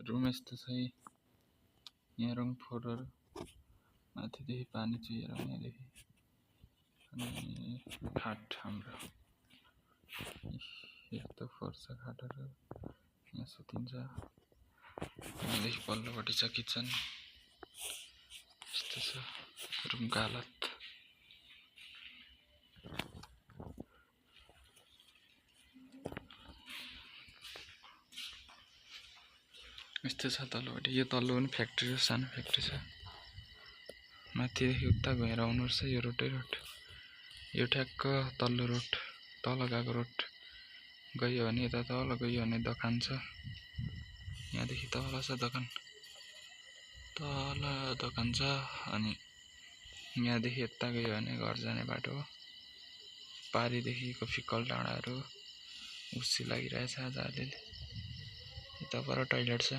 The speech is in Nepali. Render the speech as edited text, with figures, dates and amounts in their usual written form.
रुम यस्तो छ है। यहाँ रुम फोहोरहरू माथिदेखि पानी चुहिएर यहाँदेखि अनि खाट हाम्रो यस्तो फोहोर छ खाटहरू। यहाँ सुतिन्छ। यहाँदेखि पल्लोपट्टि छ किचन। यस्तो छ रुमको हालत। यस्तो छ तल्लोपट्टि। यो तल्लो पनि फ्याक्ट्री हो, सानो फ्याक्ट्री छ। माथिदेखि उता गएर आउनुपर्छ। यो रोडै रोड। यो ठ्याक्क तल्लो रोड, तल गएको रोड गयो भने यता तल गयो भने दोकान छ। यहाँदेखि तल छ दोकान, तल दोकान छ। अनि यहाँदेखि यता गयो भने घर जाने बाटो हो। पारीदेखिको फिक्कल डाँडाहरू उसी लागिरहेछ आज अलिअलि। यता पर टोइलेट छ।